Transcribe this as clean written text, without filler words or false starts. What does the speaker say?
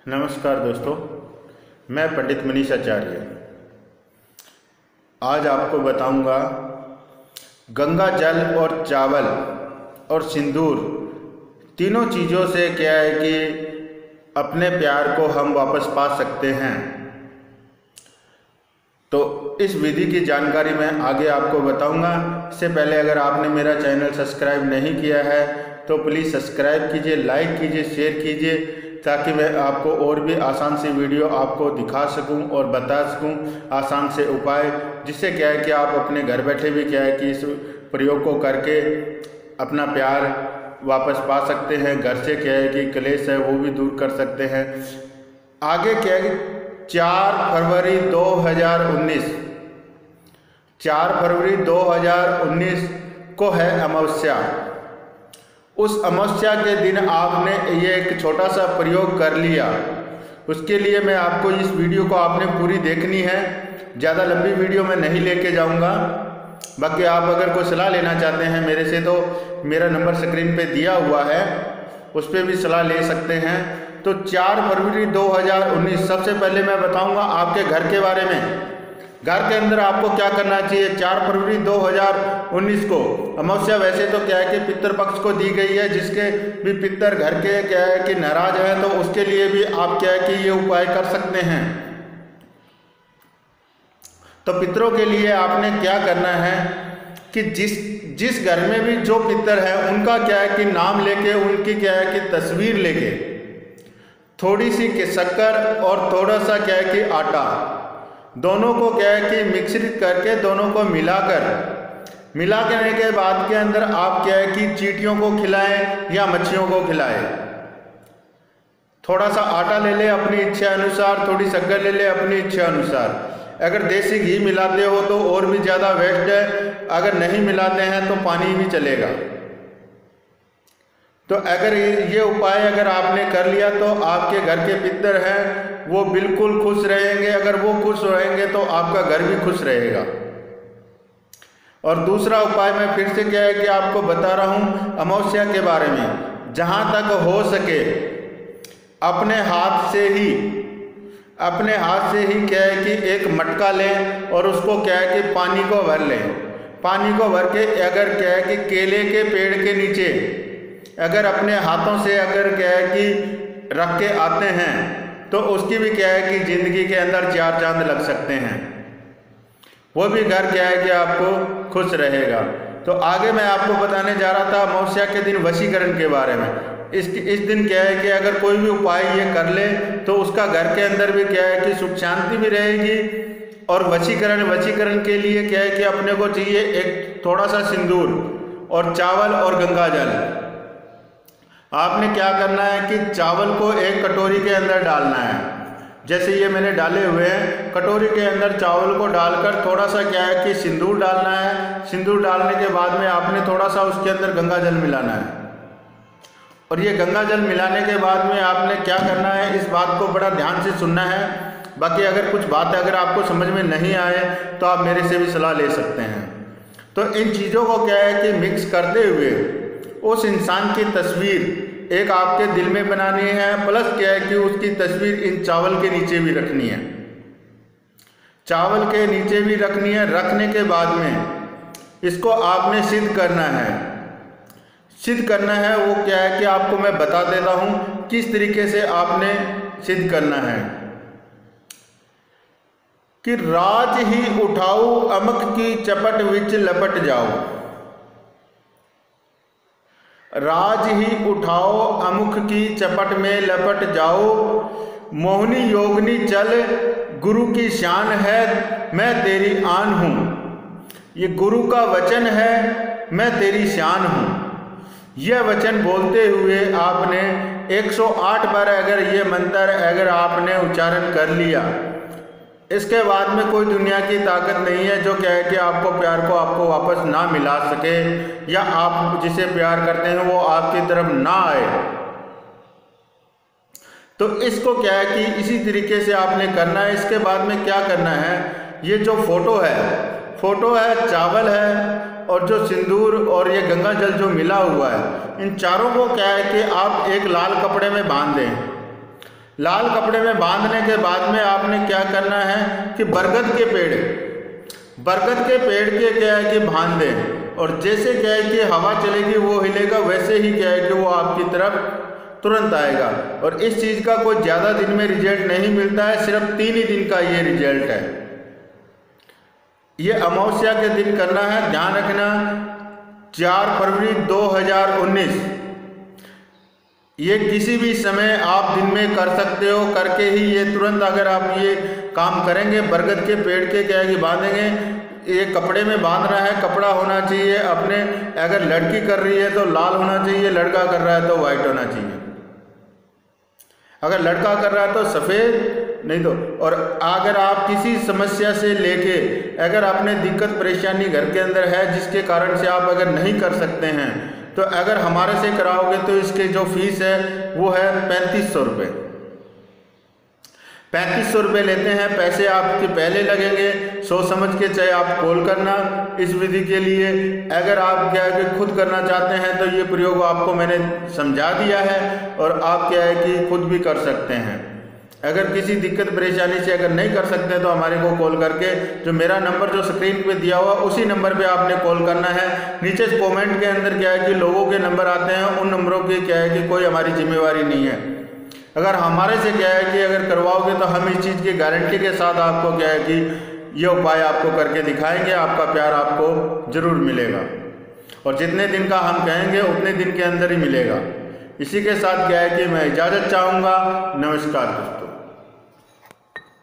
नमस्कार दोस्तों, मैं पंडित मनीष आचार्य आज आपको बताऊंगा गंगा जल और चावल और सिंदूर तीनों चीज़ों से क्या है कि अपने प्यार को हम वापस पा सकते हैं। तो इस विधि की जानकारी मैं आगे आपको बताऊंगा। इससे पहले अगर आपने मेरा चैनल सब्सक्राइब नहीं किया है तो प्लीज़ सब्सक्राइब कीजिए, लाइक कीजिए, शेयर कीजिए, ताकि मैं आपको और भी आसान सी वीडियो आपको दिखा सकूं और बता सकूं आसान से उपाय, जिससे क्या है कि आप अपने घर बैठे भी क्या है कि इस प्रयोग को करके अपना प्यार वापस पा सकते हैं। घर से क्या है कि क्लेश है वो भी दूर कर सकते हैं। आगे क्या है, 4 फरवरी 2019 को है अमावस्या। उस अमावस्या के दिन आपने ये एक छोटा सा प्रयोग कर लिया। उसके लिए मैं आपको इस वीडियो को आपने पूरी देखनी है। ज़्यादा लंबी वीडियो मैं नहीं लेके जाऊंगा। बाकी आप अगर कोई सलाह लेना चाहते हैं मेरे से तो मेरा नंबर स्क्रीन पे दिया हुआ है, उस पर भी सलाह ले सकते हैं। तो 4 फरवरी 2019 सबसे पहले मैं बताऊंगा आपके घर के बारे में। घर के अंदर आपको क्या करना चाहिए। 4 फरवरी 2019 को अमावस्या वैसे तो क्या है कि पितृ पक्ष को दी गई है, जिसके भी पितर घर के क्या है कि नाराज हैं तो उसके लिए भी आप क्या है कि ये उपाय कर सकते हैं। तो पितरों के लिए आपने क्या करना है कि जिस घर में भी जो पितर है उनका क्या है कि नाम लेके, उनकी क्या है कि तस्वीर लेके, थोड़ी सी शक्कर और थोड़ा सा क्या है कि आटा, दोनों को क्या है कि मिश्रित करके दोनों को मिला करने के बाद के अंदर आप क्या है कि चींटियों को खिलाएं या मच्छियों को खिलाएं। थोड़ा सा आटा ले ले अपनी इच्छा अनुसार, थोड़ी शक्कर ले ले अपनी इच्छा अनुसार। अगर देसी घी मिलाते हो तो और भी ज़्यादा बेस्ट है, अगर नहीं मिलाते हैं तो पानी भी चलेगा। तो अगर ये उपाय अगर आपने कर लिया तो आपके घर के पितर हैं वो बिल्कुल खुश रहेंगे। अगर वो खुश रहेंगे तो आपका घर भी खुश रहेगा। और दूसरा उपाय मैं फिर से क्या है कि आपको बता रहा हूँ अमावस्या के बारे में। जहाँ तक हो सके अपने हाथ से ही क्या है कि एक मटका लें और उसको क्या है कि पानी को भर लें। पानी को भर के अगर क्या है कि केले के पेड़ के नीचे अगर अपने हाथों से अगर क्या है कि रख के आते हैं तो उसकी भी क्या है कि ज़िंदगी के अंदर 4 चांद लग सकते हैं। वो भी घर क्या है कि आपको खुश रहेगा। तो आगे मैं आपको बताने जा रहा था अमावस्या के दिन वशीकरण के बारे में। इस दिन क्या है कि अगर कोई भी उपाय ये कर ले तो उसका घर के अंदर भी क्या है कि सुख शांति भी रहेगी। और वशीकरण के लिए क्या है कि अपने को चाहिए एक थोड़ा सा सिंदूर और चावल और गंगा जल। आपने क्या करना है कि चावल को एक कटोरी के अंदर डालना है, जैसे ये मैंने डाले हुए हैं। कटोरी के अंदर चावल को डालकर थोड़ा सा क्या है कि सिंदूर डालना है। सिंदूर डालने के बाद में आपने थोड़ा सा उसके अंदर गंगा जल मिलाना है। और ये गंगा जल मिलाने के बाद में आपने क्या करना है, इस बात को बड़ा ध्यान से सुनना है। बाकी अगर कुछ बात अगर आपको समझ में नहीं आए तो आप मेरे से भी सलाह ले सकते हैं। तो इन चीज़ों को क्या है कि मिक्स करते हुए उस इंसान की तस्वीर एक आपके दिल में बनानी है, प्लस क्या है कि उसकी तस्वीर इन चावल के नीचे भी रखनी है। चावल के नीचे भी रखनी है। रखने के बाद में इसको आपने सिद्ध करना है। वो क्या है कि आपको मैं बता देता हूँ किस तरीके से आपने सिद्ध करना है कि राज ही उठाऊ अमक की चपट विच लपट जाओ। राज ही उठाओ अमुख की चपट में लपट जाओ। मोहनी योगनी चल गुरु की शान है, मैं तेरी आन हूँ। ये गुरु का वचन है, मैं तेरी शान हूँ। यह वचन बोलते हुए आपने 108 बार अगर ये मंत्र अगर आपने उच्चारण कर लिया, इसके बाद में कोई दुनिया की ताकत नहीं है जो क्या है कि आपको प्यार को आपको वापस ना मिला सके, या आप जिसे प्यार करते हैं वो आपकी तरफ ना आए। तो इसको क्या है कि इसी तरीके से आपने करना है। इसके बाद में क्या करना है, ये जो फोटो है, चावल है और जो सिंदूर और ये गंगा जल जो मिला हुआ है, इन चारों को क्या है कि आप एक लाल कपड़े में बांध दें। लाल कपड़े में बांधने के बाद में आपने क्या करना है कि बरगद के पेड़ के क्या है कि बांध दें, और जैसे क्या है कि हवा चलेगी वो हिलेगा, वैसे ही क्या है कि वो आपकी तरफ तुरंत आएगा। और इस चीज़ का कोई ज़्यादा दिन में रिजल्ट नहीं मिलता है, सिर्फ 3 ही दिन का ये रिजल्ट है। ये अमावस्या के दिन करना है, ध्यान रखना। 4 फरवरी 2019, ये किसी भी समय आप दिन में कर सकते हो, करके ही ये तुरंत अगर आप ये काम करेंगे, बरगद के पेड़ के क्या है कि बांधेंगे, ये कपड़े में बांध रहा है, कपड़ा होना चाहिए अपने, अगर लड़की कर रही है तो लाल होना चाहिए, लड़का कर रहा है तो वाइट होना चाहिए, अगर लड़का कर रहा है तो सफ़ेद, नहीं तो। और अगर आप किसी समस्या से लेके अगर आपने दिक्कत परेशानी घर के अंदर है जिसके कारण से आप अगर नहीं कर सकते हैं, तो अगर हमारे से कराओगे तो इसके जो फीस है वो है 3500 रुपये। 3500 रुपये लेते हैं। पैसे आपके पहले लगेंगे, सोच समझ के चाहे आप कॉल करना इस विधि के लिए। अगर आप क्या है कि खुद करना चाहते हैं तो ये प्रयोग आपको मैंने समझा दिया है और आप क्या है कि खुद भी कर सकते हैं। अगर किसी दिक्कत परेशानी से अगर नहीं कर सकते तो हमारे को कॉल करके, जो मेरा नंबर जो स्क्रीन पे दिया हुआ उसी नंबर पे आपने कॉल करना है। नीचे कमेंट के अंदर क्या है कि लोगों के नंबर आते हैं, उन नंबरों की क्या है कि कोई हमारी जिम्मेवारी नहीं है। अगर हमारे से क्या है कि अगर करवाओगे तो हम इस चीज़ की गारंटी के साथ आपको क्या है कि ये उपाय आपको करके दिखाएंगे, आपका प्यार आपको ज़रूर मिलेगा और जितने दिन का हम कहेंगे उतने दिन के अंदर ही मिलेगा। इसी के साथ क्या है कि मैं इजाज़त चाहूँगा। नमस्कार दोस्तों।